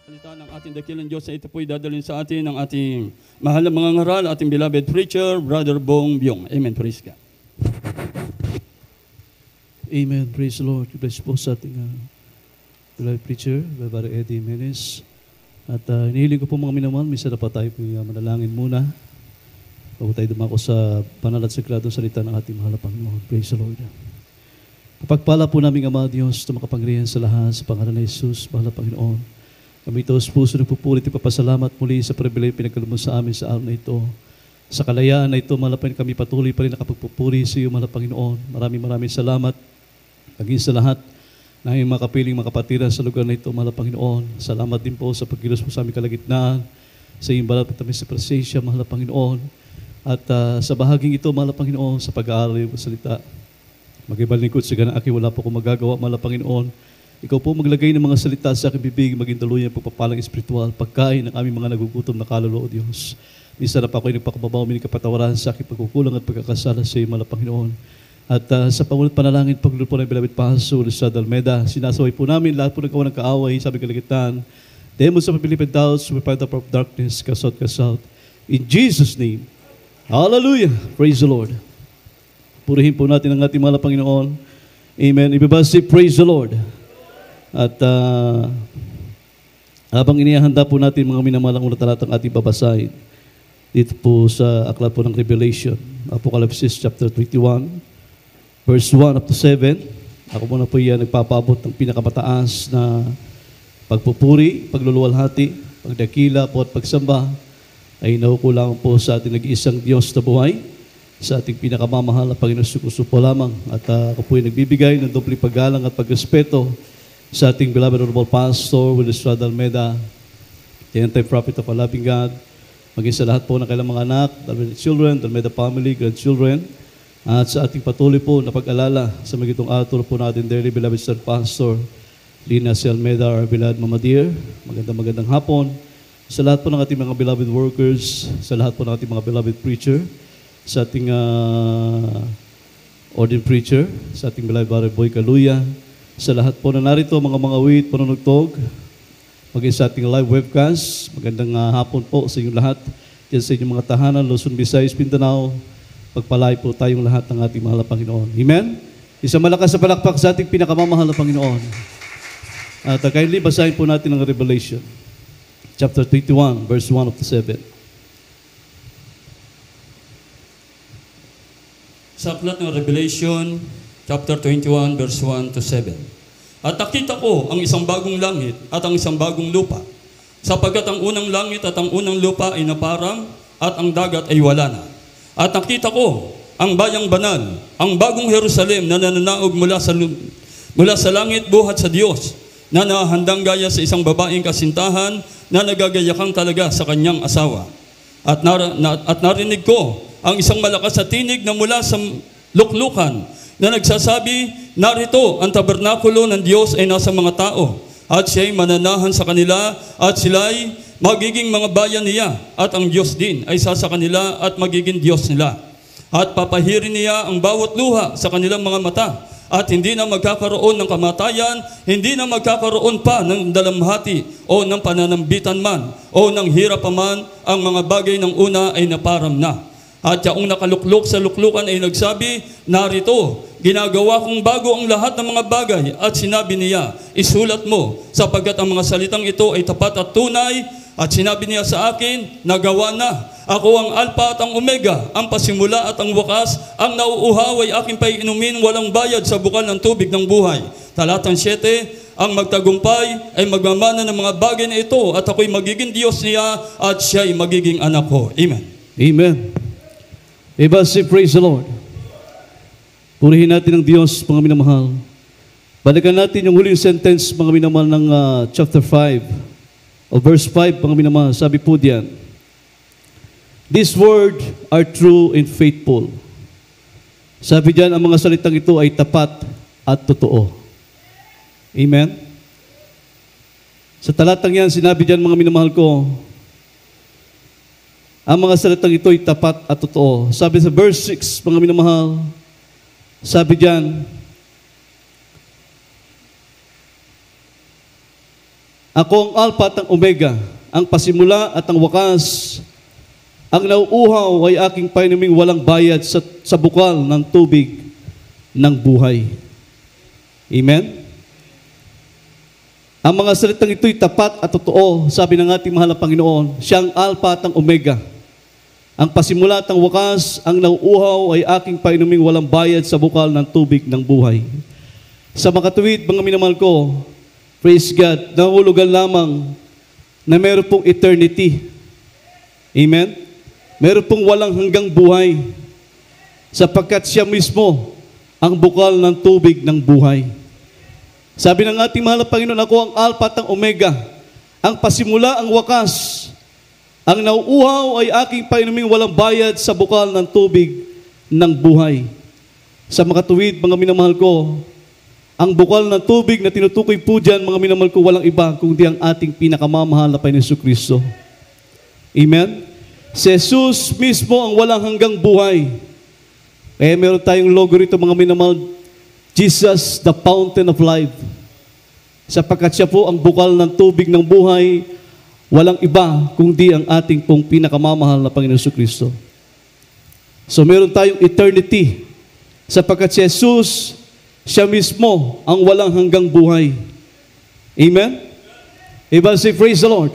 Salita ng ating dakilang Diyos na ito po'y dadalhin sa atin ng ating mahal na mga ngaral, ating beloved preacher, Brother Bong Byong. Amen. Praise God. Amen. Praise the Lord. Bless po sa ating beloved preacher, Brother Eddie Menes. At hinihiling ko po mga minamahal, minsan na pa tayo po manalangin muna bago tayo dumako sa banal at sagrado salita ng ating mahal na Panginoon. Praise the Lord. Kapagpala po namin Ama Diyos na makapangyarihan sa lahat sa pangalan ni Jesus, mahal na Panginoon. Kami ito sa puso nagpupulit at papasalamat muli sa pribilehyo pinagkaloob mo sa amin sa araw na ito. Sa kalayaan na ito, malapit kami patuloy pa rin nakapagpupuri sa iyo, mahal na Panginoon. Maraming salamat. Paging sa lahat na yung makapiling makapatiran sa lugar na ito, mahal na Panginoon. Salamat din po sa pagkilos mo sa aming kalagitnaan, sa iyong balat at aming sa presensya, mahal na Panginoon. At sa bahaging ito, mahal na Panginoon, sa pag-aaral ng salita. Mag-ibal lingkod sa ganang aking wala po akong magagawa, mahal na Panginoon. Ikaw po maglagay ng mga salita sa aking bibig, maging daluyan pagpapalang espiritual, pagkain ng aming mga nagugutom na kaluluwa, Diyos. Minsan na pa ako'y nagpakababaw, may kapatawaran sa aking pagkukulang at pagkakasala sa iyo, mahal na Panginoon. At sa pangulat panalangin, pagluluto po ng beloved Pastor Luzad Almeida, sinasaway po namin, lahat po nagkawa ng kaaway, sabi kalagitan, demo sa pagpilipid doubts, we find the power of darkness, cast out. In Jesus' name, hallelujah, praise the Lord. Purihin po natin ang ating mahal na Panginoon. Amen. Ibabasi, praise the Lord. At habang inihahanda po natin mga minamalang unang talatang ating babasahin, dito po sa aklat po ng Revelation, Apocalypse chapter 21, verse 1 up to 7. Ako muna po yan nagpapaabot ng pinakamataas na pagpupuri, pagluluwalhati, pagdakila po at pagsamba ay naukulang po sa ating nag-iisang Diyos na buhay, sa ating pinakamamahal na Panginoon Jesucristo po lamang. At ako po ay nagbibigay ng doble paggalang at pagrespeto sa ating beloved Honorable Pastor Luzad Almeida, the end-time prophet of a loving God, maging sa lahat po ng kailang mga anak, the children, the Almeida family, grandchildren, at sa ating patuloy po na pag-alala sa magitong atul po natin, dearly beloved Sir Pastor Lina C. Almeida, our beloved Mama Dear. Magandang hapon sa lahat po ng ating mga beloved workers, sa lahat po ng ating mga beloved preacher, sa ating ordained preacher, sa ating beloved Brother Boy Kaluya, sa lahat po na narito, mga awit, panunugtog, maging sa ating live webcast. Magandang hapon po sa inyong lahat. Diyan sa inyong mga tahanan, Luzon, Visayas, Mindanao. Pagpalay po tayong lahat ng ating mahal na Panginoon. Amen? Isang malakas sa palakpak sa ating pinakamamahal na Panginoon. At kindly basahin po natin ang Revelation, chapter 21, verse 1 up to 7. Sa aklat ng Revelation, chapter 21, verse 1 to 7. At nakita ko ang isang bagong langit at ang isang bagong lupa, sapagkat ang unang langit at ang unang lupa ay naparang at ang dagat ay wala na. At nakita ko ang bayang banal, ang bagong Jerusalem na nananaog mula sa langit buhat sa Diyos, na nahandang gaya sa isang babaeng kasintahan na nagagayakang talaga sa kanyang asawa. At narinig ko ang isang malakas na tinig na mula sa luklukan, na nagsasabi, narito ang tabernakulo ng Diyos ay nasa mga tao, at siya'y mananahan sa kanila, at sila'y magiging mga bayan niya, at ang Diyos din ay sa kanila at magiging Diyos nila. At papahirin niya ang bawat luha sa kanilang mga mata, at hindi na magkakaroon ng kamatayan, hindi na magkakaroon pa ng dalamhati o ng pananambitan man o ng hirap pa man. Ang mga bagay ng una ay naparam na. At yaong nakaluklok sa luklukan ay nagsabi, narito, ginagawa kong bago ang lahat ng mga bagay. At sinabi niya, isulat mo, sapagkat ang mga salitang ito ay tapat at tunay. At sinabi niya sa akin, nagawa na. Ako ang Alpha at ang Omega, ang pasimula at ang wakas. Ang nauuhaw ay aking paiinumin, walang bayad sa bukal ng tubig ng buhay. Talatang 7, ang magtagumpay ay magmamana ng mga bagay na ito, at ako'y magiging Diyos niya, at siya'y magiging anak ko. Amen. Amen. Ibasi, praise the Lord. Purihin natin ang Diyos, mga minamahal. Balikan natin yung huling sentence, mga minamahal, ng chapter 5, o verse 5, mga minamahal. Sabi po diyan, "This word are true and faithful." Sabi diyan, ang mga salitang ito ay tapat at totoo. Amen? Sa talatang yan, sinabi diyan, mga minamahal ko, ang mga salitang ito ay tapat at totoo. Sabi sa verse 6, mga minamahal, sabi diyan, Ako ang Alpha at ang Omega, ang pasimula at ang wakas. Ang nauuhaw ay aking painuming walang bayad sa bukal ng tubig ng buhay. Amen? Ang mga salitang ito'y tapat at totoo, sabi ng ating mahal na Panginoon. Siya ang Alpha at ang Omega. Ang pasimula at ang wakas, ang nauuhaw ay aking painuming walang bayad sa bukal ng tubig ng buhay. Sa makatuwid, mga minamahal ko, praise God, nahulugan lamang na meron pong eternity. Amen? Meron pong walang hanggang buhay sapagkat siya mismo ang bukal ng tubig ng buhay. Sabi ng ating mahal na Panginoon, ako ang Alpha at ang Omega, ang pasimula, ang wakas. Ang nauuhaw ay aking painuming walang bayad sa bukal ng tubig ng buhay. Sa makatuwid, mga minamahal ko, ang bukal ng tubig na tinutukoy po dyan, mga minamahal ko, walang iba kundi ang ating pinakamamahal na Panginoon Jesucristo. Amen? Si Jesus mismo ang walang hanggang buhay. Kaya meron tayong logo rito, mga minamahal, Jesus, the fountain of life. Sapagkat siya po ang bukal ng tubig ng buhay, walang iba kundi ang ating pong pinakamamahal na Panginoon Jesucristo. So meron tayong eternity. Sapagkat si Jesus, siya mismo ang walang hanggang buhay. Amen? Everybody say, praise the Lord.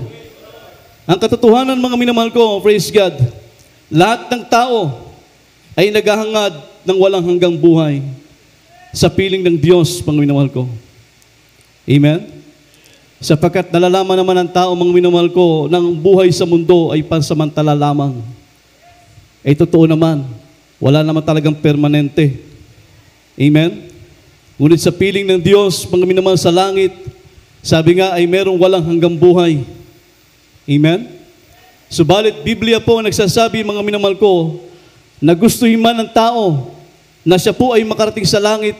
Ang katotohanan, mga minamahal ko, praise God, lahat ng tao ay naghahangad ng walang hanggang buhay sa piling ng Diyos, mga minamahal ko. Amen? Sapagkat nalalaman naman ng tao, mga minamahal ko, ng buhay sa mundo ay pansamantala lamang. Ay totoo naman, wala naman talagang permanente. Amen? Ngunit sa piling ng Diyos, mga minamahal sa langit, sabi nga ay merong walang hanggang buhay. Amen? Subalit, Biblia po ang nagsasabi, mga minamahal ko, na gustuhin man ng tao na siya po ay makarating sa langit.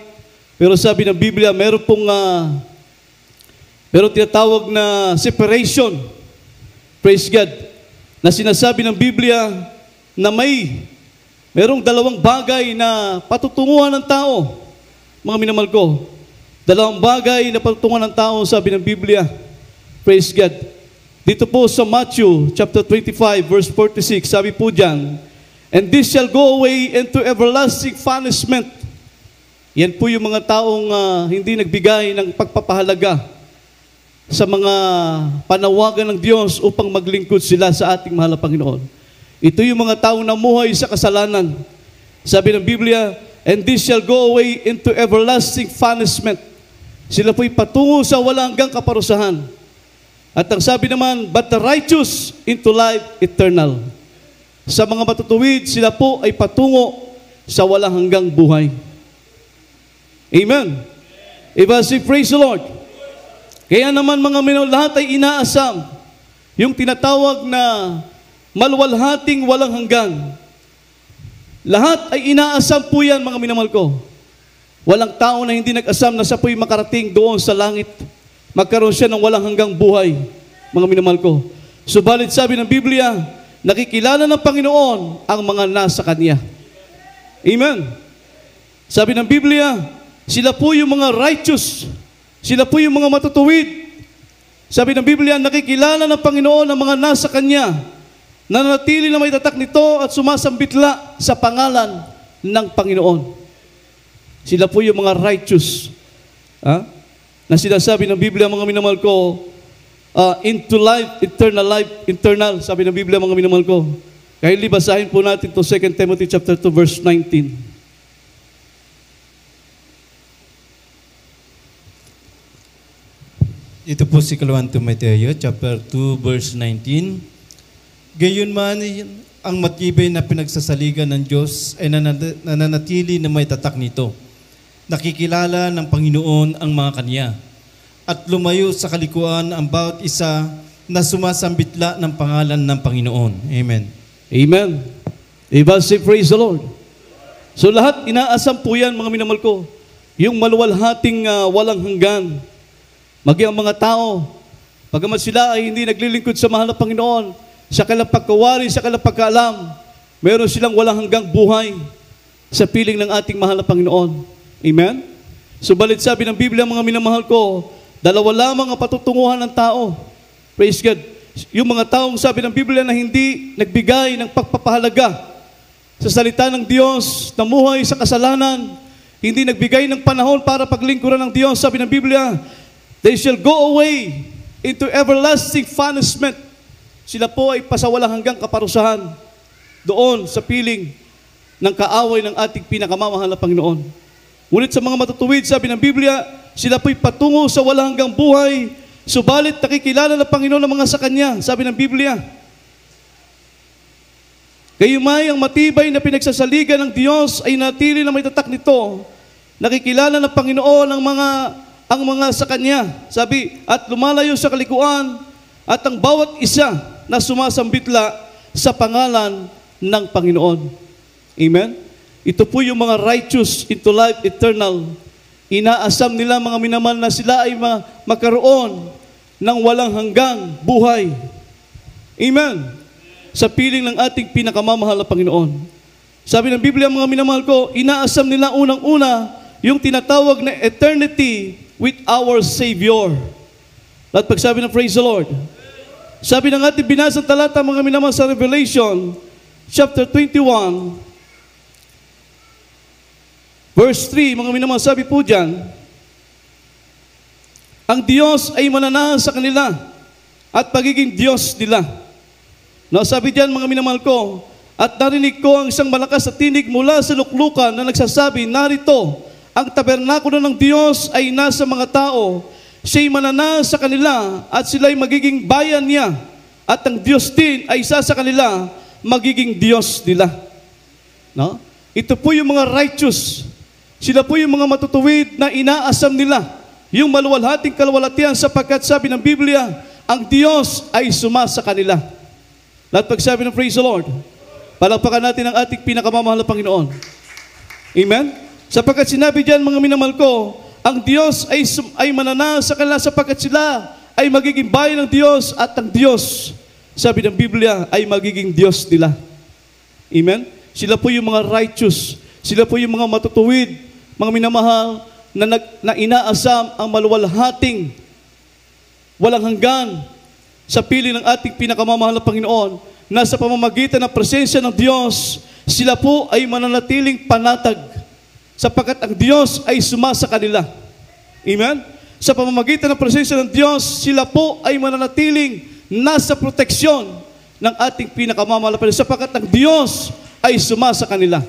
Pero sabi ng Biblia, meron tinatawag na separation. Praise God. Na sinasabi ng Biblia na merong dalawang bagay na patutunguhan ng tao. Mga minamahal ko, dalawang bagay na patutunguhan ng tao, sabi ng Biblia. Praise God. Dito po sa Matthew chapter 25 verse 46, sabi po dyan, and this shall go away into everlasting punishment. Yan po yung mga taong hindi nagbigay ng pagpapahalaga sa mga panawagan ng Diyos upang maglingkod sila sa ating mahal na Panginoon. Ito yung mga taong namuhay sa kasalanan. Sabi ng Biblia, and this shall go away into everlasting punishment. Sila po'y patungo sa walang hanggang kaparusahan. At ang sabi naman, but the righteous into life eternal. Sa mga matutuwid, sila po ay patungo sa walang hanggang buhay. Amen. Everybody say, praise the Lord. Kaya naman, mga minamahal, lahat ay inaasam. Yung tinatawag na maluwalhating walang hanggan. Lahat ay inaasam po yan, mga minamahal ko. Walang tao na hindi nag-asam na siya po'y makarating doon sa langit. Magkaroon siya ng walang hanggang buhay, mga minamahal ko. Subalit sabi ng Biblia, nakikilala ng Panginoon ang mga nasa Kanya. Amen. Sabi ng Biblia, sila po yung mga righteous. Sila po yung mga matutuwid. Sabi ng Biblia, nakikilala ng Panginoon ang mga nasa Kanya, nananatili na may tatak nito at sumasambitla sa pangalan ng Panginoon. Sila po yung mga righteous. Na sinasabi ng Biblia, mga minamahal ko, into life, eternal, sabi ng Biblia, mga minamahal ko. Kaya libasahin po natin to 2 Timothy chapter 2 verse 19. Ito po si 2 Timoteo chapter 2 verse 19. Gayunman, ang matibay na pinagsasaligan ng Diyos ay nananatili na may tatak nito. Nakikilala ng Panginoon ang mga Kanya at lumayo sa kalikuan ang bawat isa na sumasambitla ng pangalan ng Panginoon. Amen. Amen. Everybody say, praise the Lord. So lahat inaasam po yan, mga minamahal ko. Yung maluwalhating walang hanggan. Maging ang mga tao, pagamat sila ay hindi naglilingkod sa mahal na Panginoon, sa kanilang pagkawari, sa kanilang pagkaalam, meron silang walang hanggang buhay sa piling ng ating mahal na Panginoon. Amen? Subalit sabi ng Biblia, mga minamahal ko, Dalawa lamang ang patutunguhan ng tao. Praise God. Yung mga taong sabi ng Biblia na hindi nagbigay ng pagpapahalaga sa salita ng Diyos, namuhay sa kasalanan, hindi nagbigay ng panahon para paglingkuran ng Diyos, sabi ng Biblia, they shall go away into everlasting punishment. Sila po ay pasawalang hanggang kaparusahan doon sa piling ng kaaway ng ating pinakamamahal na Panginoon. Ngunit sa mga matutuwid, sabi ng Biblia, sila po'y patungo sa walang hanggang buhay, subalit nakikilala ng Panginoon ng mga sa Kanya, sabi ng Biblia. Gayumay ang matibay na pinagsasaligan ng Diyos ay natili na may tatak nito. Nakikilala ng Panginoon ang mga sa Kanya. Sabi, at lumalayo sa kalikuan at ang bawat isa na sumasambitla sa pangalan ng Panginoon. Amen? Ito po yung mga righteous into life eternal. Inaasam nila mga minamahal na sila ay magkaroon ng walang hanggang buhay. Amen? Sa piling ng ating pinakamamahal na Panginoon. Sabi ng Biblia, mga minamahal ko, inaasam nila unang-una yung tinatawag na eternity with our Savior. At pagsabi ng praise the Lord. Sabi ng ating binasang talata, mga minamahal, sa Revelation, chapter 21, verse 3, mga minamahal, sabi po dyan, ang Diyos ay mananahan sa kanila at pagiging Diyos nila. No, sabi diyan, mga minamahal ko, at narinig ko ang isang malakas na tinig mula sa luklukan na nagsasabi, narito, ang tabernakulo ng Diyos ay nasa mga tao, siya'y mananahan sa kanila at sila'y magiging bayan niya, at ang Diyos din ay isa sa kanila, magiging Diyos nila. No? Ito po yung mga righteous. Sila po yung mga matutuwid na inaasam nila, yung maluwalhating kalwalatian, sapagkat sabi ng Biblia, ang Diyos ay sumasa kanila. Lahat pagsabi ng praise the Lord, palakpakan natin ang ating pinakamamahal na Panginoon. Amen? Sapagkat sinabi diyan, mga minamahal ko, ang Diyos ay mananahan sa kanila sapagkat sila ay magiging bayan ng Diyos at ang Diyos, sabi ng Biblia, ay magiging Diyos nila. Amen? Sila po yung mga righteous. Sila po yung mga matutuwid, mga minamahal, na inaasam ang maluwalhating, walang hanggan, sa piling ng ating pinakamamahal na Panginoon, na sa pamamagitan ng presensya ng Diyos, sila po ay mananatiling panatag, sapagkat ang Diyos ay sumasa kanila. Amen? Sa pamamagitan ng presensya ng Diyos, sila po ay mananatiling nasa proteksyon ng ating pinakamamahal na Panginoon, sapagkat ang Diyos ay sumasa kanila.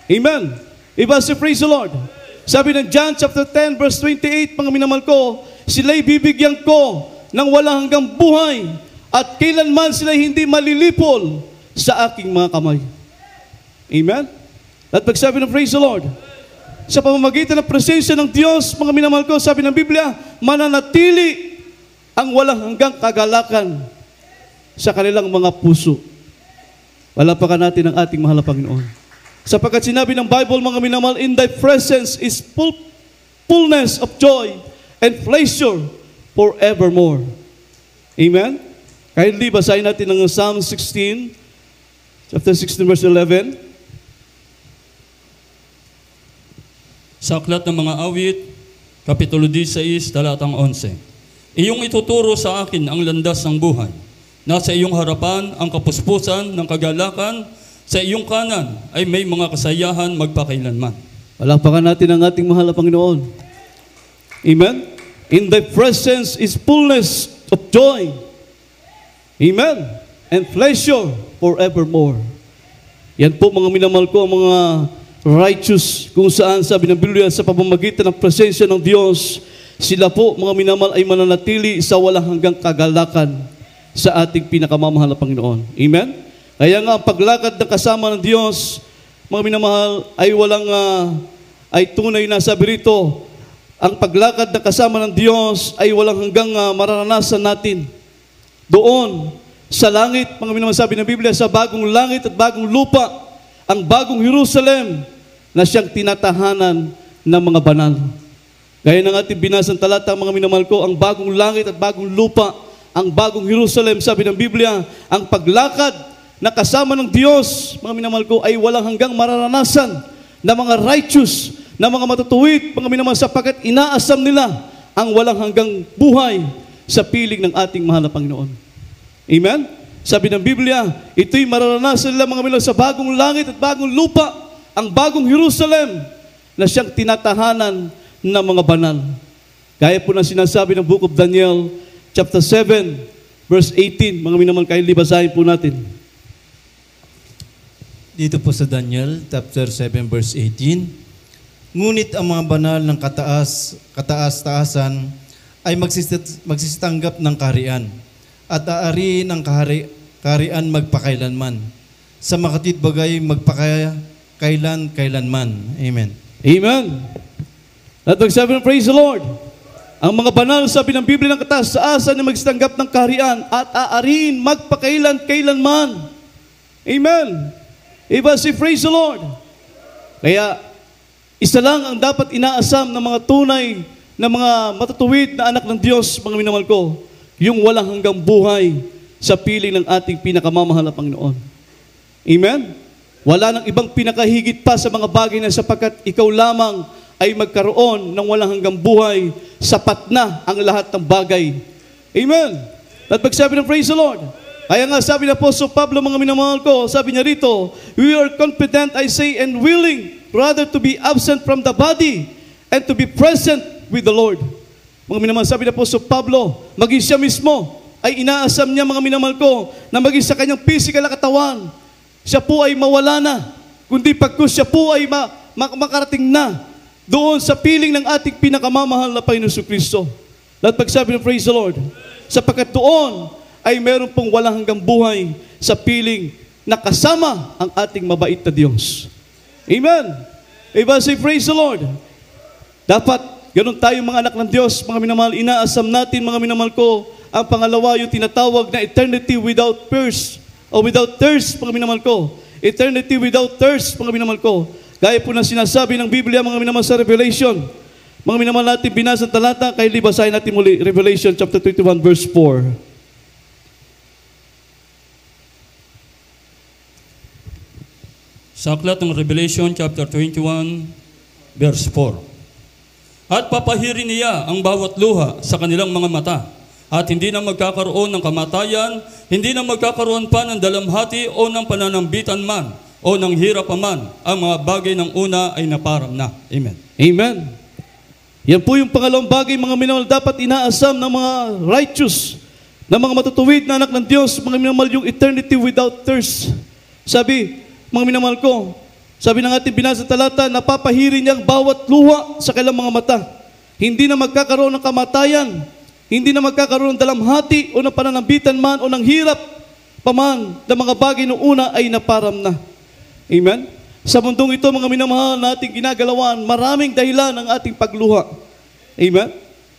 Amen? Iba si praise the Lord. Sabi ng John chapter 10 verse 28, mga minamahal ko, sila'y bibigyan ko ng walang hanggang buhay at kailanman sila hindi malilipol sa aking mga kamay. Amen? At pagsabi ng praise the Lord, sa pamamagitan ng presensya ng Diyos, mga minamahal ko, sabi ng Biblia, mananatili ang walang hanggang kagalakan sa kanilang mga puso. Palapakan natin ang ating mahal na Panginoon. Sapagkat sinabi ng Bible, mga minamahal, in thy presence is fullness of joy and pleasure forevermore. Amen? Kindly basahin natin ng Psalm 16, chapter 16, verse 11. Sa aklat ng mga awit, kapitulo 16, talatang 11. Iyong ituturo sa akin ang landas ng buhay. Nasa iyong harapan ang kapuspusan ng kagalakan, sa iyong kanan ay may mga kasayahan magpakailanman. Palakpakan natin ang ating mahal na Panginoon. Amen? In thy presence is fullness of joy. Amen. And pleasure forevermore. Yan po, mga minamahal ko, mga righteous, kung saan sabi ng Biblia, sa pamamagitan ng presensya ng Diyos, sila po, mga minamahal, ay mananatili sa walang hanggang kagalakan sa ating pinakamamahal na Panginoon. Amen? Kaya nga, ang paglakad ng kasama ng Diyos, mga minamahal, ay walang, ay tunay na sabi rito, ang paglakad na kasama ng Diyos ay walang hanggang mararanasan natin. Doon, sa langit, mga minamahal, sabi ng Biblia, sa bagong langit at bagong lupa, ang bagong Jerusalem na siyang tinatahanan ng mga banal. Gaya ng ating binasang talata, mga minamahal ko, ang bagong langit at bagong lupa, ang bagong Jerusalem, sabi ng Biblia, ang paglakad na kasama ng Diyos, mga minamahal ko, ay walang hanggang mararanasan ng mga righteous, na mga matutuwid, mga minamahal, sapagkat inaasam nila ang walang hanggang buhay sa piling ng ating mahal na Panginoon. Amen? Sabi ng Biblia, ito'y mararanasan nila mga minamahal sa bagong langit at bagong lupa, ang bagong Jerusalem na siyang tinatahanan ng mga banal. Gaya po ng sinasabi ng Book of Daniel, chapter 7, verse 18. Mga minamahal, kayo libasahin po natin. Dito po sa Daniel, chapter 7, verse 18. Ngunit ang mga banal ng kataas-taasan ay magsitanggap ng kaharian at aari ng kaharian magpakailanman. Sa makatwid bagay magpakailan-kailanman. Amen. Amen. At magsabi ng praise the Lord. Ang mga banal, sabi ng Biblia ng kataas-taasan, ay magsitanggap ng kaharian at aariin magpakailan-kailanman. Amen. Iba si praise the Lord. Kaya, isa lang ang dapat inaasam ng mga tunay na mga matutuwid na anak ng Diyos, mga minamahal ko, yung walang hanggang buhay sa piling ng ating pinakamamahal na Panginoon. Amen? Wala nang ibang pinakahigit pa sa mga bagay na sapagkat ikaw lamang ay magkaroon ng walang hanggang buhay, sapat na ang lahat ng bagay. Amen? At pagsabi ng praise the Lord, kaya nga sabi ng Apostol Pablo, mga minamahal ko, sabi niya rito, we are confident, I say, and willing rather to be absent from the body and to be present with the Lord. Mga minamahal, sabi ng Apostol Pablo, maging siya mismo ay inaasam niya, mga minamahal ko, na maging sa kanyang physical na katawan, siya po ay mawala na, kundi pagkus siya po ay makarating na doon sa piling ng ating pinakamamahal na Panginoon Kristo. At pagsabi ng praise the Lord, sapagkat doon ay meron pong walang hanggang buhay sa piling na kasama ang ating mabait na Diyos. Amen. Iba say praise the Lord. Dapat ganun tayo mga anak ng Diyos, mga minamahal, inaasam natin, mga minamahal ko, ang pangalawa yung tinatawag na eternity without thirst, o without thirst, mga minamahal ko. Eternity without thirst, mga minamahal ko. Gaya po na sinasabi ng Biblia, mga minamahal, sa Revelation. Mga minamahal natin, binasang talata, kaya libasahin natin muli, Revelation chapter 21, verse 4. Sa aklat ng Revelation chapter 21, verse 4. At papahirin niya ang bawat luha sa kanilang mga mata, at hindi na magkakaroon ng kamatayan, hindi na magkakaroon pa ng dalamhati o ng pananambitan man, o ng hirap man. Ang mga bagay ng una ay naparam na. Amen. Amen. Yan po yung pangalawang bagay, mga minamahal, dapat inaasam ng mga righteous, ng mga matutuwid na anak ng Diyos, mga minamahal, yung eternity without thirst. Sabi, mga minamahal ko, sabi ng ating binasa talata, napapahirin niya ang bawat luha sa kanilang mga mata. Hindi na magkakaroon ng kamatayan, hindi na magkakaroon ng dalamhati o ng pananambitan man o ng hirap paman na mga bagay noong una ay naparam na. Amen? Sa mundong ito, mga minamahal, na ating ginagalawan, maraming dahilan ang ating pagluha. Amen?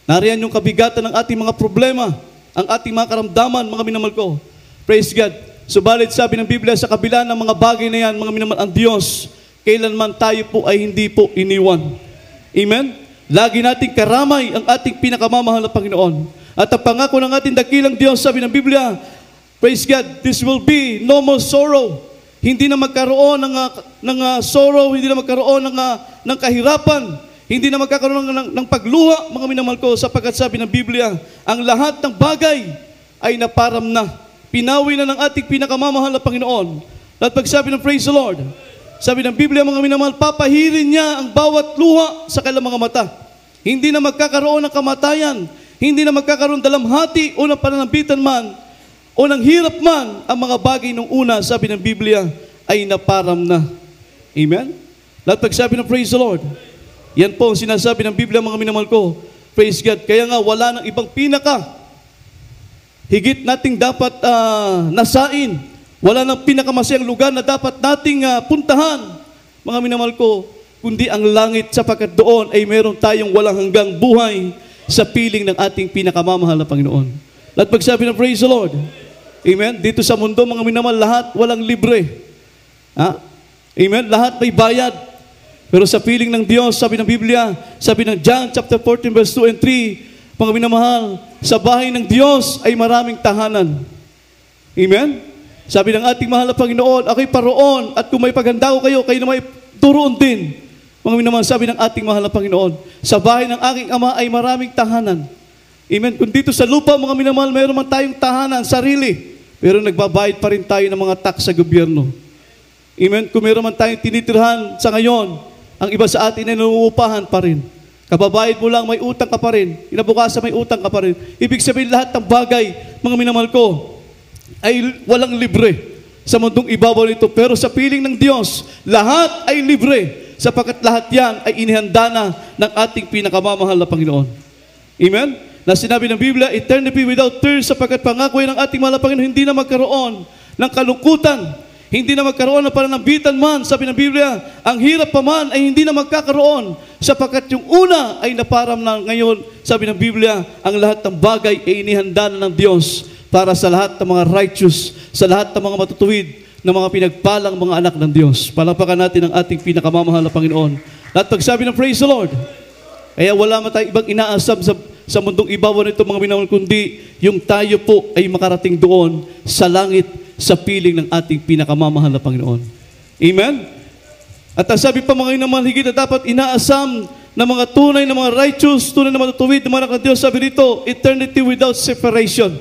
Nariyan yung kabigatan ng ating mga problema, ang ating mga karamdaman, mga minamahal ko. Praise God. Subalit sabi ng Biblia, sa kabila ng mga bagay na yan, mga minamahal, ang Diyos, kailanman tayo po ay hindi po iniwan. Amen? Lagi nating karamay ang ating pinakamamahal na Panginoon. At ang pangako ng ating dakilang Diyos, sabi ng Biblia, praise God, this will be no more sorrow. Hindi na magkaroon ng sorrow, hindi na magkaroon ng kahirapan, hindi na magkakaroon ng pagluha, mga minamahal ko, sapagkat sabi ng Biblia, ang lahat ng bagay ay naparam na. Pinawi na ng ating pinakamamahal na Panginoon. At pagsabi ng praise the Lord, sabi ng Biblia, mga minamahal, papahirin niya ang bawat luha sa kanilang mga mata. Hindi na magkakaroon ng kamatayan, hindi na magkakaroon dalamhati o ng pananambitan man, o ng hirap man, ang mga bagay nung una, sabi ng Biblia, ay naparam na. Amen? At pagsabi ng praise the Lord, yan po ang sinasabi ng Biblia, mga minamahal ko. Praise God. Kaya nga, wala nang ibang higit nating dapat nasain. Wala nang pinakamasayang lugar na dapat nating puntahan, mga minamahal ko, kundi ang langit, sapagkat doon ay meron tayong walang hanggang buhay sa piling ng ating pinakamamahal na Panginoon. At pagsabi ng praise the Lord, amen, dito sa mundo, mga minamahal, lahat walang libre. Amen, lahat may bayad. Pero sa piling ng Diyos, sabi ng Biblia, sabi ng John chapter 14 verse 2 and 3, mga minamahal, sa bahay ng Diyos ay maraming tahanan. Amen? Sabi ng ating mahal na Panginoon, ako'y paroon, at kung may paghanda ko kayo, kayo na may turoon din. mga minamahal, sabi ng ating mahal na Panginoon, sa bahay ng aking Ama ay maraming tahanan. Amen. Kung dito sa lupa, mga minamahal, mayroon man tayong tahanan, sarili, pero nagbabayad pa rin tayo ng mga tax sa gobyerno. Amen. Kung mayroon man tayong tinitirhan sa ngayon, ang iba sa atin ay nanungupahan pa rin. Kababayad mo lang, may utang ka pa rin. Inabukasan, may utang ka pa rin. Ibig sabihin, lahat ng bagay, mga minamahal ko, ay walang libre sa mundong ibabaw nito. Pero sa piling ng Diyos, lahat ay libre, sapagkat lahat yan ay inihanda na ng ating pinakamamahal na Panginoon. Amen? Na sinabi ng Biblia, eternity without tears, sapagkat pangako ng ating mahal na Panginoon, hindi na magkaroon ng kalungkutan, hindi na magkaroon ng pananambitan man. Sabi ng Biblia, ang hirap pa man ay hindi na magkakaroon, sapagkat yung una ay naparam na ngayon. Sabi ng Biblia, ang lahat ng bagay ay inihanda na ng Diyos para sa lahat ng mga righteous, sa lahat ng mga matutuwid, ng mga pinagpalang mga anak ng Diyos. Palakpakan natin ang ating pinakamamahal na Panginoon. At pagsabi ng praise the Lord, kaya wala man tayong ibang inaasam sa mundong ibabaw nito, mga minamahal, kundi yung tayo po ay makarating doon sa langit, sa piling ng ating pinakamamahal na Panginoon. Amen? At ang sabi pa mga minamahal, higit na dapat inaasam ng mga tunay na mga righteous, tunay na matutuwid ng mga anak ng Diyos, sabi dito, eternity without separation.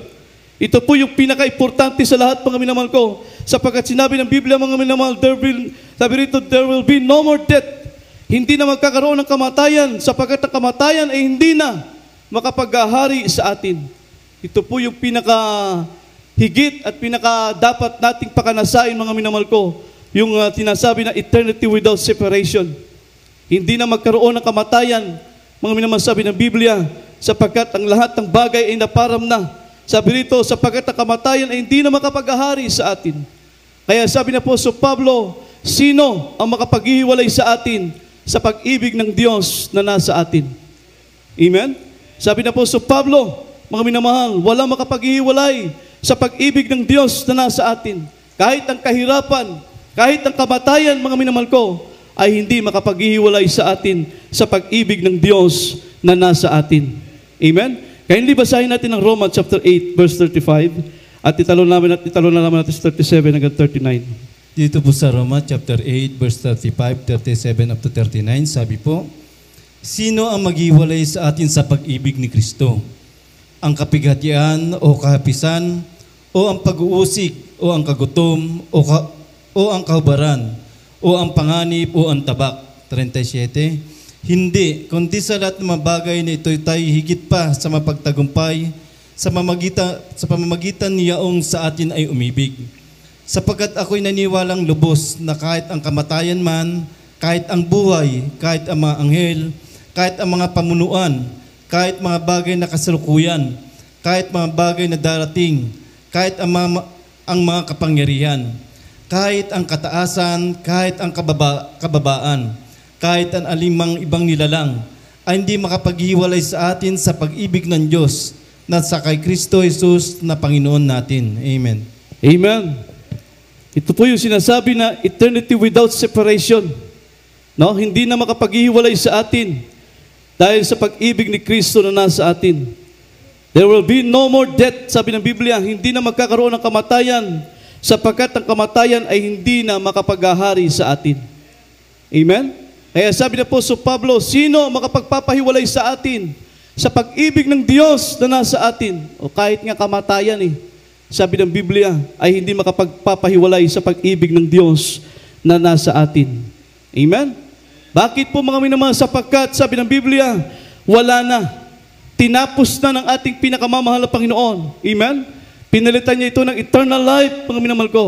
Ito po yung pinaka-importante sa lahat, mga minamahal ko, sapagkat sinabi ng Biblia, mga minamahal, sabi rito, there will be no more death. Hindi na magkakaroon ng kamatayan, sapagkat ang kamatayan ay hindi na makapaghahari sa atin. Ito po yung pinaka-higit at pinaka-dapat nating pakanasain, mga minamahal ko, yung tinasabi na eternity without separation. Hindi na magkaroon ng kamatayan, mga minamahal, sabi ng Biblia, sapagkat ang lahat ng bagay ay naparam na. Sabi rito, sapagkat ang kamatayan ay hindi na makapaghahari sa atin. Kaya sabi na po, so Pablo, sino ang makapaghihiwalay sa atin sa pag-ibig ng Diyos na nasa atin? Amen? Sabi na po, so Pablo, mga minamahal, walang makapaghihiwalay sa pag-ibig ng Diyos na nasa atin. Kahit ang kahirapan, kahit ang kamatayan, mga minamahal ko, ay hindi makapaghihiwalay sa atin sa pag-ibig ng Diyos na nasa atin. Amen? Kaya hindi basahin natin ang Romans chapter 8, verse 35, at italon na naman natin sa 37 hanggang 39. Dito po sa Roma chapter 8, verse 35, 37 up to 39, sabi po, sino ang maghiwalay sa atin sa pag-ibig ni Kristo? Ang kapighatian o kahapisan, o ang pag-uusik, o ang kagutom, o ang kahubaran, o ang panganib, o ang tabak. 37, hindi, kundi sa lahat ng mga bagay na ito tayo higit pa sa mapagtagumpay sa pamamagitan niyaong sa atin ay umibig. Sapagkat ako'y naniwalang lubos na kahit ang kamatayan man, kahit ang buhay, kahit ang mga anghel, kahit ang mga pamunuan, kahit mga bagay na kasalukuyan, kahit mga bagay na darating, kahit ang mga kapangyarihan, kahit ang kataasan, kahit ang kababaan, kahit ang alimang ibang nilalang, ay hindi makapaghiwalay sa atin sa pag-ibig ng Diyos na sa kay Kristo Jesus na Panginoon natin. Amen. Amen. Ito po yung sinasabi na eternity without separation. No? Hindi na makapaghiwalay sa atin dahil sa pag-ibig ni Kristo na nasa atin. There will be no more death, sabi ng Biblia, hindi na magkakaroon ng kamatayan sapagkat ang kamatayan ay hindi na makapaghahari sa atin. Amen? Kaya sabi na po sa Pablo, sino makapagpapahiwalay sa atin sa pag-ibig ng Diyos na nasa atin? O kahit nga kamatayan sabi ng Biblia, ay hindi makapagpapahiwalay sa pag-ibig ng Diyos na nasa atin. Amen? Bakit po mga minamahal? Sapagkat sabi ng Biblia, wala na. Tinapos na ng ating pinakamamahal na Panginoon. Amen? Pinalitan niya ito ng eternal life, mga minamahal ko.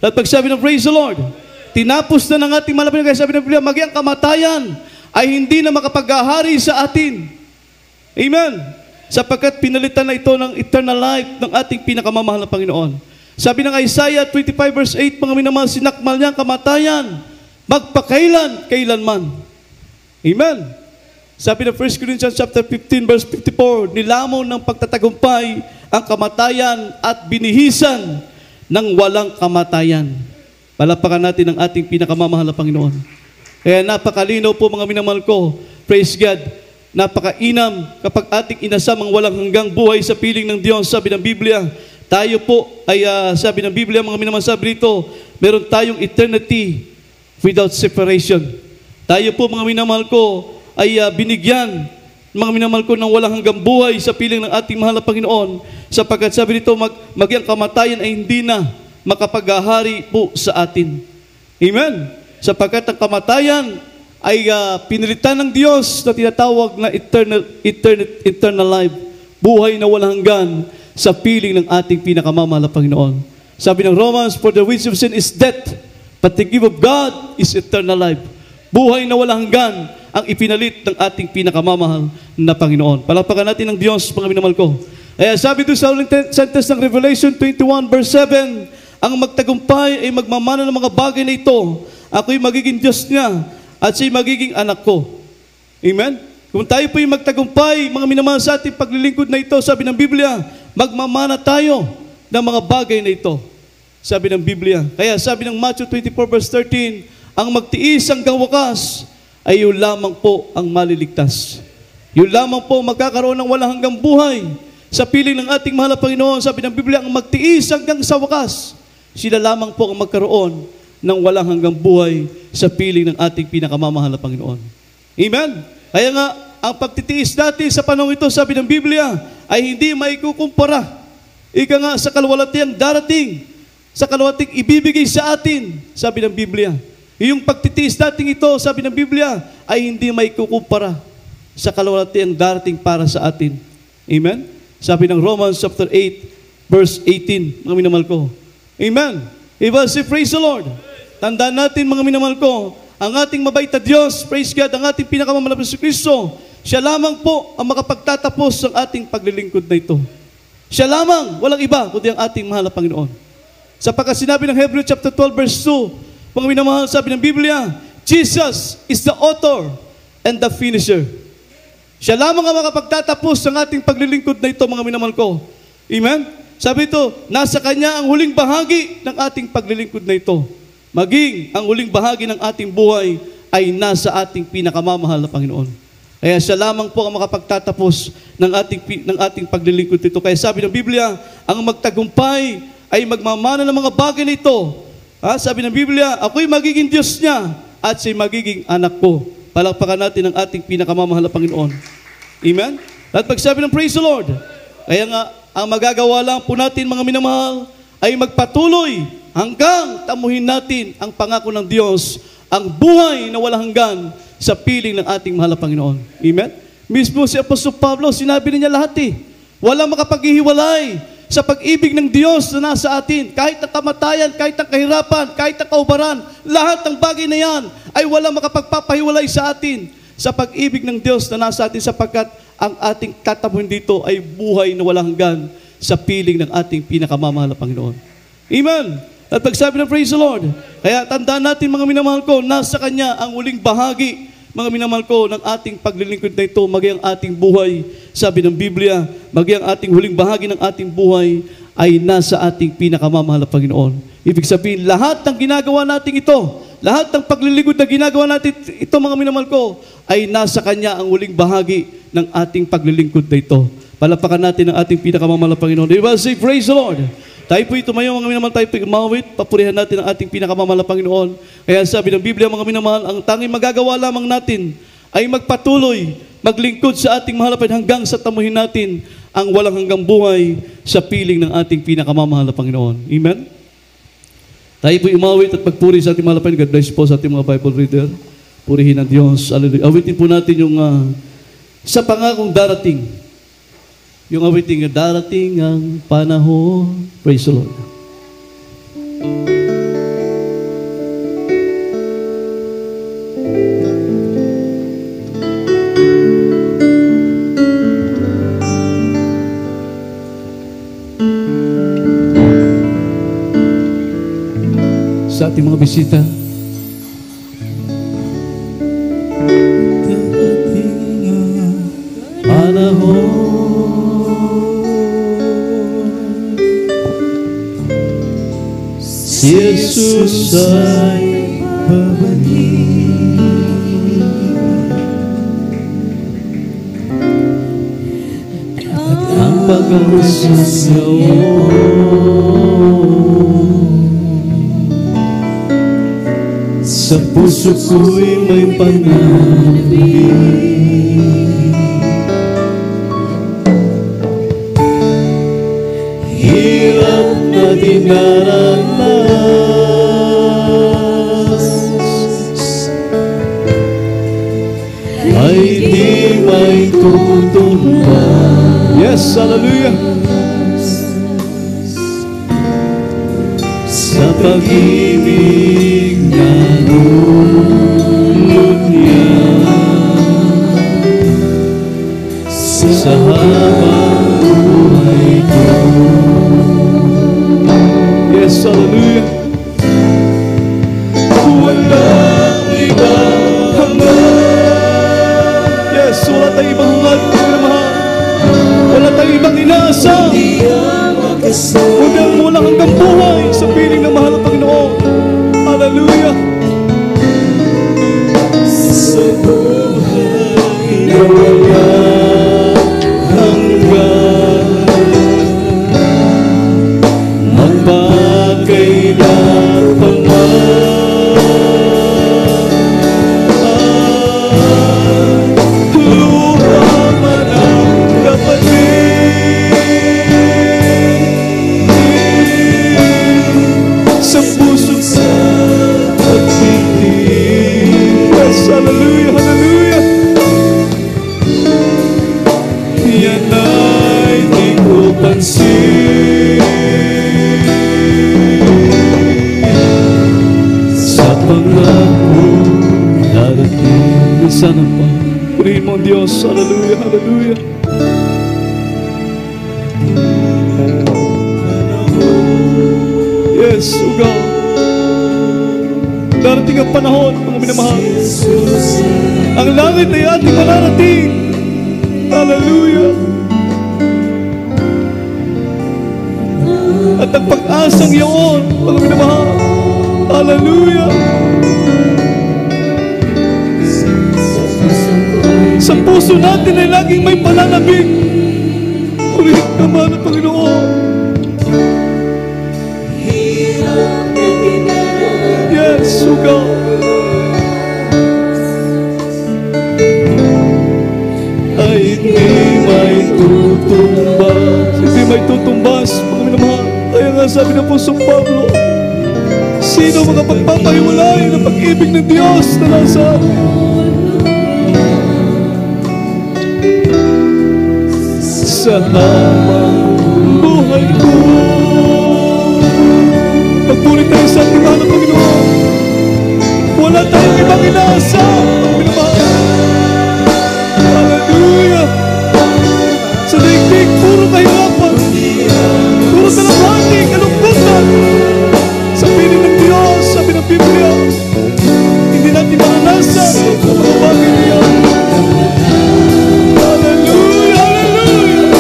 At pagsabi ng praise the Lord, tinapos na ng ating malapit, kaya sabi ng Biblia, maging ang kamatayan ay hindi na makapaghahari sa atin. Amen. Sapagkat pinalitan na ito ng eternal life ng ating pinakamamahal na Panginoon. Sabi ng Isaiah 25 verse 8, mga minamahal, sinakmal niya ang kamatayan, magpakailanman. Amen. Sabi ng 1 Corinthians chapter 15 verse 54, nilamon ng pagtatagumpay ang kamatayan at binihisan ng walang kamatayan. Palapakan natin ang ating pinakamamahal na Panginoon. Kaya napakalinaw po mga minamahal ko, praise God, napakainam kapag ating inasam ang walang hanggang buhay sa piling ng Diyos. Sabi ng Biblia, tayo po ay, sabi ng Biblia, mga minamahal, sabi rito, meron tayong eternity without separation. Tayo po mga minamahal ko ay binigyan, mga minamahal ko, ng walang hanggang buhay sa piling ng ating mahal na Panginoon, sapagkat sabi nito, magyang kamatayan ay hindi na makapaghahari po sa atin. Amen? Sapagkat ang kamatayan ay pinilitan ng Diyos na tinatawag na eternal life, buhay na walang hanggan sa piling ng ating pinakamamahal na Panginoon. Sabi ng Romans, for the wages of sin is death, but the gift of God is eternal life. Buhay na walang hanggan ang ipinalit ng ating pinakamamahal na Panginoon. Palakpakan natin ng Diyos, mga minamahal ko. Kaya sabi doon sa uling sentence ng Revelation 21 verse 7, ang magtagumpay ay magmamana ng mga bagay na ito. Ako'y magiging Diyos niya at siya'y magiging anak ko. Amen? Kung tayo po'y magtagumpay, mga minamahal, sa ating paglilingkod na ito, sabi ng Biblia, magmamana tayo ng mga bagay na ito. Sabi ng Biblia. Kaya sabi ng Matthew 24 verse 13, ang magtiis hanggang wakas ay yun lamang po ang maliligtas. Yun lamang po magkakaroon ng walang hanggang buhay sa piling ng ating mahal na Panginoon. Sabi ng Biblia, ang magtiis hanggang sa wakas, sila lamang po ang magkaroon ng walang hanggang buhay sa piling ng ating pinakamamahal na Panginoon. Amen? Kaya nga, ang pagtitiis natin sa panahon ito, sabi ng Biblia, ay hindi maikukumpara. Ika nga sa kalwalatiang darating, sa kalwalatiang ibibigay sa atin, sabi ng Biblia. Yung pagtitiis natin ito, sabi ng Biblia, ay hindi maikukumpara sa kalwalatiang darating para sa atin. Amen? Sabi ng Romans chapter 8, verse 18, mga minamahal ko. Amen? Iba si praise the Lord. Tandaan natin, mga minamahal ko, ang ating mabait na Diyos, praise God, ang ating pinakamamahal na Kristo, siya lamang po ang makapagtatapos ng ating paglilingkod na ito. Siya lamang, walang iba, kundi ang ating mahal na Panginoon. Sapagkat sinabi ng Hebrews chapter 12 verse 2, mga minamahal, sabi ng Biblia, Jesus is the author and the finisher. Siya lamang ang makapagtatapos ng ating paglilingkod na ito, mga minamahal ko. Amen? Sabi ito, nasa Kanya ang huling bahagi ng ating paglilingkod na ito. Maging ang huling bahagi ng ating buhay ay nasa ating pinakamamahal na Panginoon. Kaya siya lamang po ang makapagtatapos ng ating paglilingkod nito. Kaya sabi ng Biblia, ang magtagumpay ay magmamana ng mga bagay nito. Sabi ng Biblia, ako'y magiging Diyos niya at siya'y magiging anak ko. Palakpakan natin ang ating pinakamamahal na Panginoon. Amen? At pagsabi ng praise the Lord, kaya nga, ang magagawa lang po natin, mga minamahal, ay magpatuloy hanggang tamuhin natin ang pangako ng Diyos, ang buhay na walang hanggan sa piling ng ating mahal na Panginoon. Amen? Mismo si Apostol Pablo, sinabi niya lahat walang makapaghihiwalay sa pag-ibig ng Diyos na nasa atin. Kahit ang kamatayan, kahit ang kahirapan, kahit ang kaubaran, lahat ng bagay na yan ay walang makapagpapahiwalay sa atin sa pag-ibig ng Diyos na nasa atin, sapagkat ang ating katamuhin dito ay buhay na walang hanggan sa piling ng ating pinakamamahal na Panginoon. Amen? At pagsabi ng praise the Lord, kaya tandaan natin, mga minamahal ko, nasa Kanya ang uling bahagi, mga minamahal ko, ng ating paglilingkod na ito, maging ang ating buhay, sabi ng Biblia, maging ang ating huling bahagi ng ating buhay ay nasa ating pinakamamahal na Panginoon. Ibig sabihin, lahat ng ginagawa natin ito, lahat ng paglilingkod na ginagawa natin ito, mga minamahal ko, ay nasa Kanya ang huling bahagi ng ating paglilingkod na ito. Palapakan natin ang ating pinakamamahal na Panginoon. Diba? Say, praise the Lord. Tayo po tumayo, mga minamahal, tayo po umawit, papurihan natin ang ating pinakamamahal na Panginoon. Kaya sabi ng Biblia, mga minamahal, ang tanging magagawa lamang natin ay magpatuloy, maglingkod sa ating mahal na Panginoon hanggang sa tamuhin natin ang walang hanggang buhay sa piling ng ating pinakamamahal na Panginoon. Amen? Tayo po umawit at magpuri sa ating mahal na Panginoon. God bless po sa ating mga Bible reader. Purihin ang Diyos. Hallelujah. Awitin po natin yung sa pangakong darating. Yung awiting, darating ang panahon. Praise the Lord. Sa ating mga bisita, si Jesus ay babalik. At ang pag-asusaw sa sa puso ko'y may pananabik. Hirap na dinaranas ay di may tutumba. Yes, hallelujah. Sa pag-ibig na lulot niya sa habang buhay ko. Yes, hallelujah. Walang ibang hangad. Yes, wala tayong ibang hangad, mahal. Wala tayong ibang inasa. Kundi mula hanggang buhay sa piling ng mahal ng Panginoon. Hallelujah. Sa buhay na wala hanggan, magpakailan pa man, lupa man ang kapatid sa puso sa pagtitig. Yes, hallelujah, hallelujah. Yan ay di ko pansin sa pangako darating. Sana pa purihin mo ang Diyos. Hallelujah, hallelujah. Yes, O God. Darating ang panahon, mga minamahal. Ang langit ay ating mararating. Hallelujah. At ang pag-asang iyon, mga minamahal. Hallelujah. Sa puso natin ay laging may pananabik. Ulit naman ang Panginoon. Yes, O God. Ay hindi may tutumbas. Hindi may tutumbas, mga minamahal. Kaya nga sabi ng Apostol Pablo, sino mga pagpapahiwalay ng pag-ibig ng Diyos na nasa sa habang buhay ko. Pagpulit tayo sa ating mahal na Panginoon. Wala tayong ibang inasa. Hallelujah. Sa daigdig, puro kahirapan, puro talabhati, kalungkutan. Sa piling ng Diyos, sabi ng Biblia, hindi natin maranasan ang mga bagay niya. Hallelujah, hallelujah.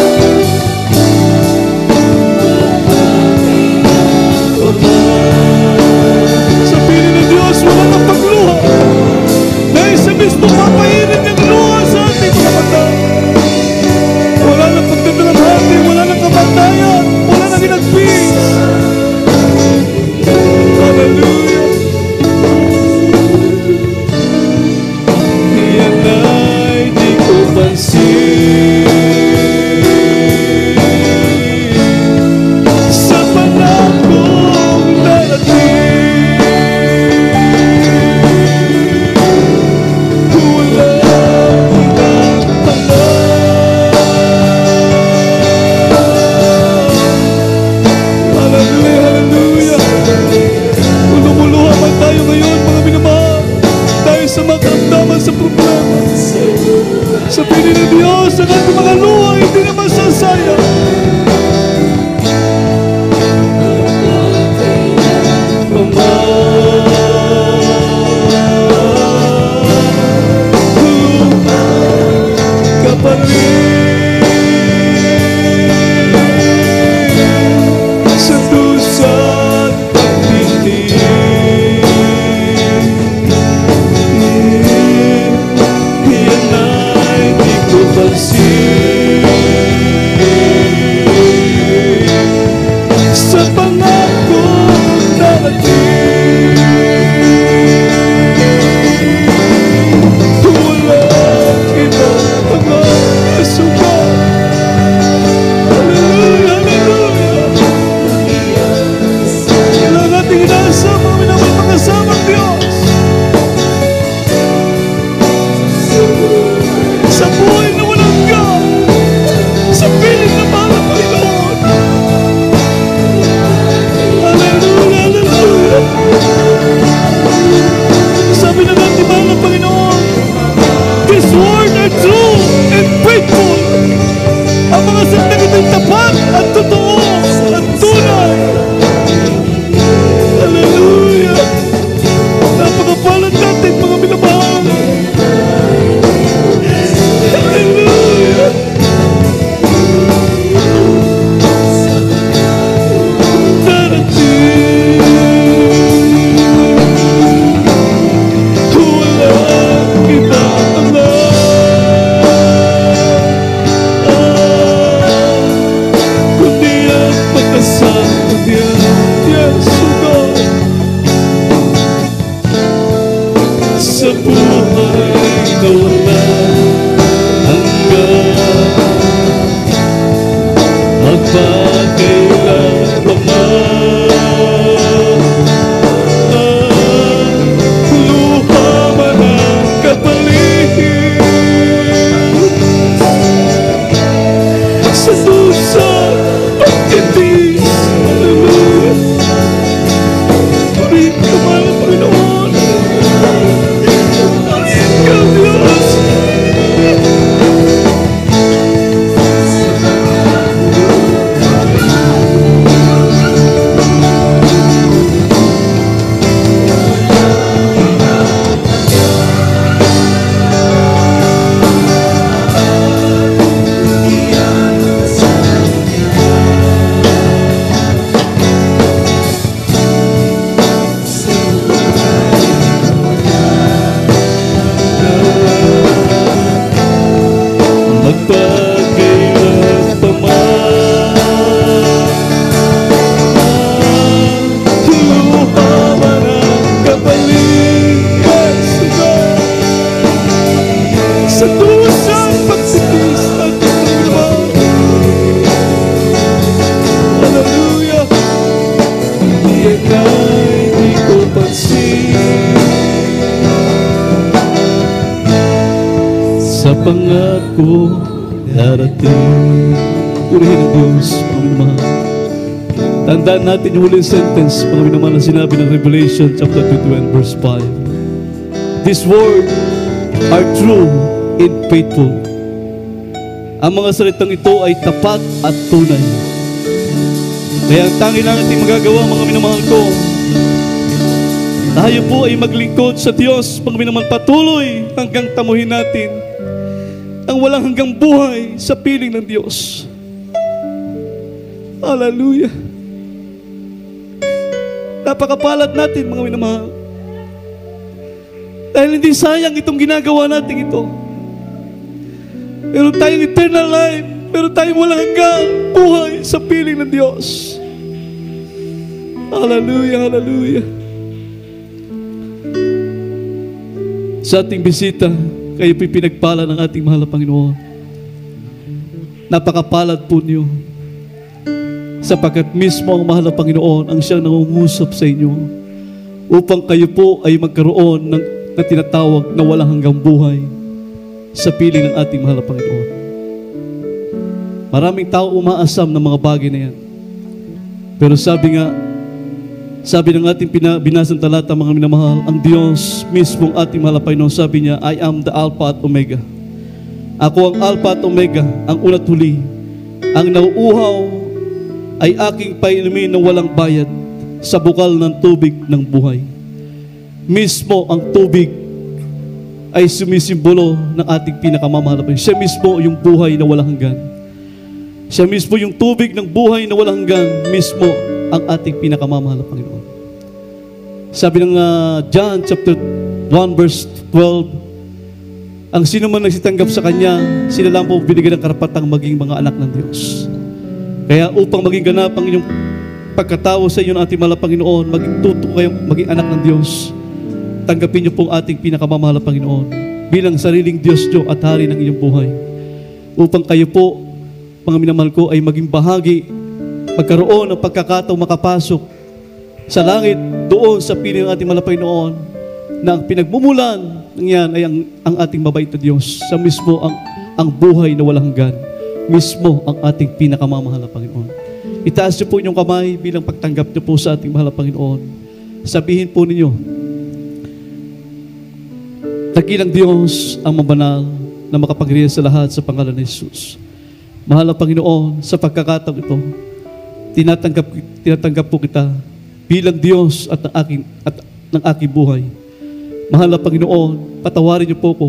pangako darating. Purihin ang Diyos, mga minamahal. Tandaan natin yung huling sentence, mga minamahal, na sinabi ng Revelation chapter 21 verse 5. This word are true and faithful. Ang mga salitang ito ay tapat at tunay. Kaya ang tanging natin magagawa, mga minamahal ko, tayo po ay maglingkod sa Diyos, mga minamahal, patuloy hanggang tamuhin natin ang walang hanggang buhay sa piling ng Diyos. Hallelujah. Napakapalad natin, mga minamahal. Dahil hindi sayang itong ginagawa natin ito. Meron tayong eternal life. Meron tayong walang hanggang buhay sa piling ng Diyos. Hallelujah, hallelujah. Sa ating bisita, kayo po'y pinagpala ng ating mahal na Panginoon. Napakapalad po niyo. Sapagkat mismo ang mahal na Panginoon ang siyang nangungusap sa inyo upang kayo po ay magkaroon ng tinatawag na walang hanggang buhay sa piling ng ating mahal na Panginoon. Maraming tao umaasam ng mga bagay na yan. Pero sabi ng ating binasang talata, mga minamahal, ang Diyos mismo ang ating mahal na Panginoon, sabi niya, I am the Alpha at Omega. Ako ang Alpha at Omega, ang una't huli. Ang nauuhaw ay aking painumin ng walang bayad sa bukal ng tubig ng buhay. Mismo ang tubig ay sumisimbolo ng ating pinakamamahal na Panginoon. Siya mismo yung buhay na walang hanggan. Siya mismo yung tubig ng buhay na walang hanggan. Mismo ang ating pinakamamahal na Panginoon. Sabi ng John chapter 1 verse 12, ang sino man nagsitanggap sa Kanya, sila lang po binigyan ng karapatang maging mga anak ng Diyos. Kaya upang maging ganap ang inyong pagkatao sa inyo ng ating mahal na Panginoon, magtuto kayong maging anak ng Diyos, tanggapin niyo pong ating pinakamamahal na Panginoon bilang sariling Diyos niyo at hari ng inyong buhay. Upang kayo po, mga minamahal ko, ay maging bahagi, magkaroon ng pagkakataong makapasok sa langit doon sa piling ng ating mahal na Panginoon, na ang pinagmumulan ng yan ay ang ating mabait na Diyos. Sa mismo ang buhay na walang hanggan. Mismo ang ating pinakamamahal na Panginoon. Itaas niyo po inyong kamay bilang pagtanggap niyo po sa ating mahal na Panginoon. Sabihin po ninyo, dakilang Diyos ang mabanal na makapangyarihan sa lahat sa pangalan ni Jesus. Mahal na Panginoon, sa pagkakataon ito, tinatanggap po kita bilang Diyos at ng aking buhay. Mahal na Panginoon, patawarin niyo po ko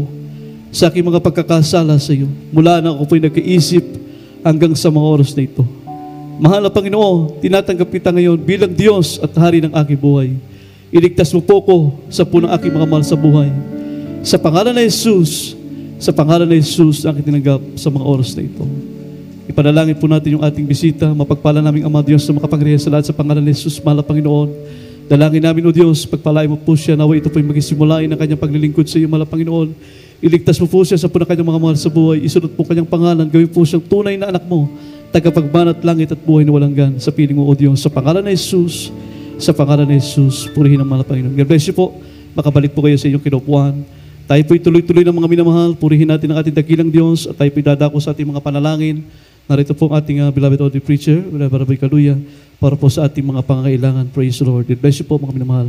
sa aking mga pagkakasala sa iyo. Mula na ako po'y nag-iisip hanggang sa mga oras na ito. Mahal na Panginoon, tinatanggap kita ngayon bilang Diyos at hari ng aking buhay. Iligtas mo po ko sa punong aking mga mahal sa buhay. Sa pangalan ng Jesus, sa pangalan ng Jesus, ang tinanggap sa mga oras na ito. Ipanalangin po natin yung ating bisita. Mapagpala namin Ama Diyos na makapangyarihan sa lahat sa pangalan ng Jesus, mahal na Panginoon. Dalangin namin, O Diyos, pagpalain mo po siya, nawa ito po'y magsimulain ng kanyang paglilingkod sa iyo, mahal na Panginoon. Iligtas mo po siya sa punong kanyang mga mahal sa buhay. Isunod po kanyang pangalan, gawin po siyang tunay na anak mo, tagapagbanat langit at buhay na walang hanggan. Sa piling mo, O Diyos, sa pangalan ng Jesus, sa pangalan ng Jesus, purihin ang mahal na Panginoon. God bless you po. Makabalik po kayo sa inyong kinupuan. Tayo po'y tuloy-tuloy ng mga minamahal. Purihin natin ang ating dakilang Diyos at tayo po'y dadako sa ating mga panalangin. Narito po ang ating beloved audio preacher, Brother Rabay Kaluya, para po sa ating mga pangangailangan. Praise the Lord. God bless you po, mga minamahal.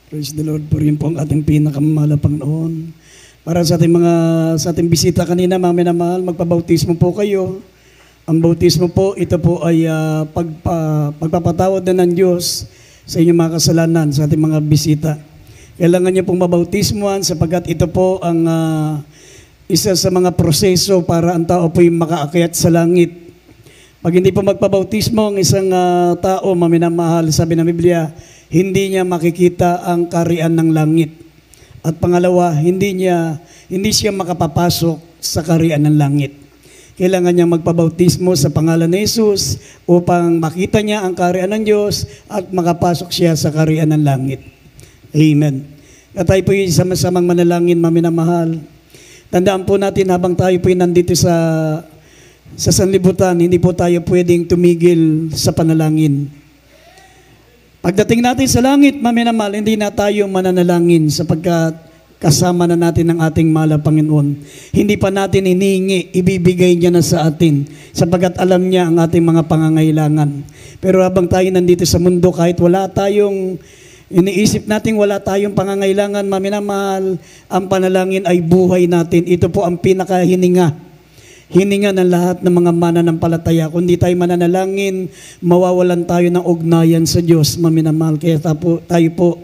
Praise the Lord. Purihin po ang ating pinakamamahal na Panginoon. Para sa ating bisita kanina, mga minamahal, magpabautismo po kayo. Ang bautismo po, ito po ay pagpapatawad na ng Diyos sa inyong mga kasalanan, sa ating mga bisita. Kailangan niyo pong mabautismuhan sapagkat ito po ang isa sa mga proseso para ang tao po'y makaakyat sa langit. Pag hindi po magpabautismo ang isang tao, maminamahal, sabi ng Biblia, hindi niya makikita ang kaharian ng langit. At pangalawa, hindi siya makapapasok sa kaharian ng langit. Kailangan niyang magpabautismo sa pangalan ni Jesus upang makita niya ang kaharian ng Diyos at makapasok siya sa kaharian ng langit. Amen. At tayo po'y sama-samang manalangin, maminamahal. Tandaan po natin habang tayo po'y nandito sa sanlibutan, hindi po tayo pwedeng tumigil sa panalangin. Pagdating natin sa langit, maminamahal, hindi na tayo mananalangin sapagkat kasama na natin ang ating mahal na Panginoon. Hindi pa natin hinihingi, ibibigay niya na sa atin sapagkat alam niya ang ating mga pangangailangan. Pero habang tayo nandito sa mundo, kahit wala tayong iniisip natin, wala tayong pangangailangan, maminamahal, ang panalangin ay buhay natin. Ito po ang pinakahininga ng lahat ng mga mananampalataya. Kung di tayo mananalangin, mawawalan tayo ng ugnayan sa Diyos, maminamahal. Kaya tayo po,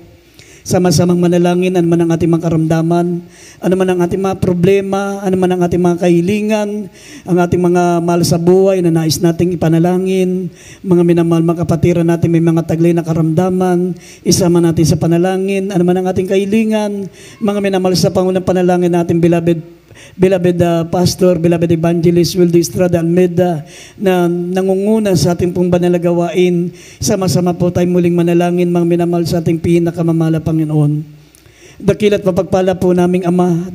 sama-samang manalangin, ano man ang ating mga karamdaman, ano man ang ating mga problema, ano man ang ating mga kahilingan, ang ating mga mahal sa buhay na nais nating ipanalangin, mga minamahal mga kapatiran natin may mga taglay na karamdaman, isama natin sa panalangin, ano man ang ating kahilingan, mga minamahal sa pangunang panalangin natin, beloved pastor, beloved evangelist Wildo Estrada Almeida na nangunguna sa ating pong banal na gawain. Sama-sama po tayo muling manalangin, mga minamahal sa ating pinakamamahal na Panginoon. Dakila't mapagpala po naming Ama,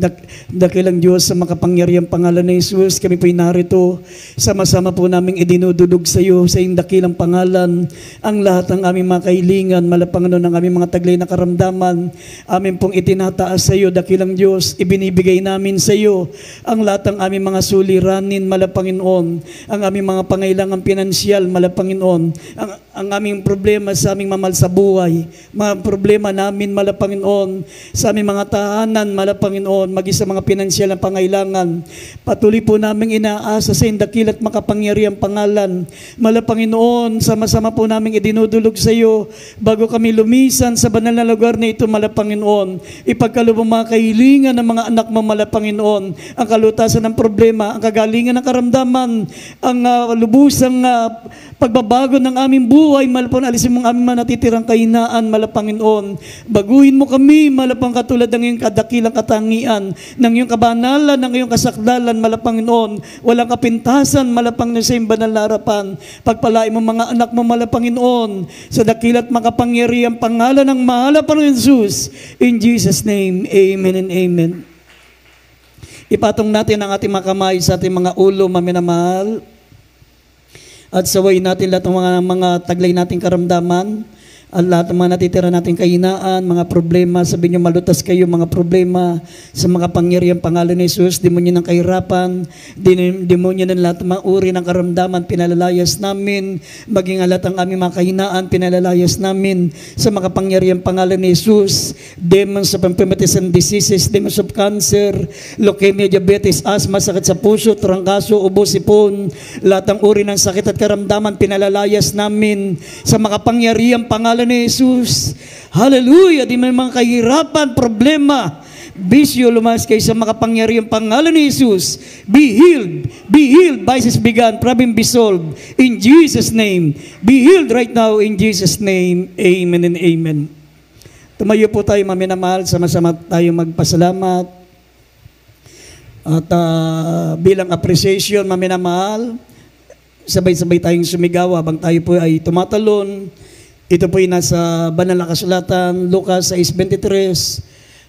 dakilang Diyos sa makapangyarihang pangalan ni Jesus, kami po'y narito, sama-sama po naming idinudulog sa iyo, sa iyong dakilang pangalan, ang lahat ng aming mga kahilingan, Panginoon, ng aming mga taglay na karamdaman, amin pong itinataas sa iyo, dakilang Diyos, ibinibigay namin sa iyo, ang lahat ng aming mga suliranin, Panginoon, ang aming mga pangailangan pinansyal, Panginoon, ang aming problema sa aming mamahal sa buhay, mga problema namin, Panginoon, sa aming mga tahanan, Panginoon, maging sa mga pinansyal na pangailangan. Patuloy po naming inaasa sa iyong dakila't makapangyarihang pangalan. Panginoon, sama-sama po naming idinudulog sa iyo bago kami lumisan sa banal na lugar na ito, Panginoon. Ipagkaloob ang mga kahilingan ng mga anak mo, Panginoon, ang kalutasan ng problema, ang kagalingan ng karamdaman, ang lubusang pagbabago ng aming buhay, Panginoon, alisin mo ang aming manatitirang kahinaan, Panginoon. Baguhin mo kami, katulad ng iyong kadakilang katangian, ng iyong kabanalan, ng iyong kasakdalan, Panginoon. Walang kapintasan, Panginoon, sa iyong banal na harapan. Pagpalain mo mga anak mo, Panginoon, sa dakila't makapangyarihang pangalan ng mahal na Panginoon Jesus. In Jesus' name, amen and amen. Ipatong natin ang ating mga kamay sa ating mga ulo, maminamahal. At sawayin natin lahat ng mga taglay nating karamdaman. At lahat ng mga natitira nating kahinaan, mga problema, sabi niyo malutas kayo, mga problema sa mga pangyarihang pangalan ni Jesus, demonyo ng kahirapan, demonyo ng lahat ng mga uri ng karamdaman, pinalalayas namin, maging lahat ng aming mga kahinaan, pinalalayas namin sa mga pangyarihang pangalan ni Jesus, demons of infirmities and diseases, demons of cancer, leukemia, diabetes, asthma, sakit sa puso, trangkaso, ubo, sipon, lahat ng uri ng sakit at karamdaman, pinalalayas namin sa mga pangyarihang pangalan ni Jesus. Hallelujah! Di may mga kahirapan, problema, bisyo, lumas kayo sa makapangyarihang pangalan ni Jesus. Be healed. Be healed. Vices began. Problem be solved. In Jesus' name. Be healed right now in Jesus' name. Amen and amen. Tumayo po tayo, maminamahal. Sama-sama tayo magpasalamat. At bilang appreciation, maminamahal, sabay-sabay tayong sumigaw habang tayo po ay tumatalon. Ito po ay nasa banal na kasulatan, Lucas 6:23,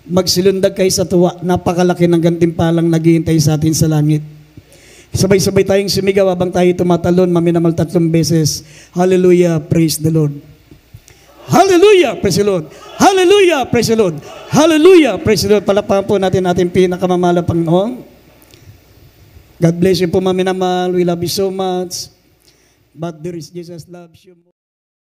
magsilundag kayo sa tuwa, napakalaki ng gantimpalang naghihintay sa atin sa langit. Sabay-sabay tayong sumigaw habang tayo tumatalon, maminamahal 3 beses. Hallelujah, praise the Lord. Hallelujah, praise the Lord. Hallelujah, praise the Lord. Hallelujah, praise the Lord. Palakpakan po natin ating pinakamamahal na Panginoon. God bless you po, maminamahal. We love you so much. But there is Jesus loves you more.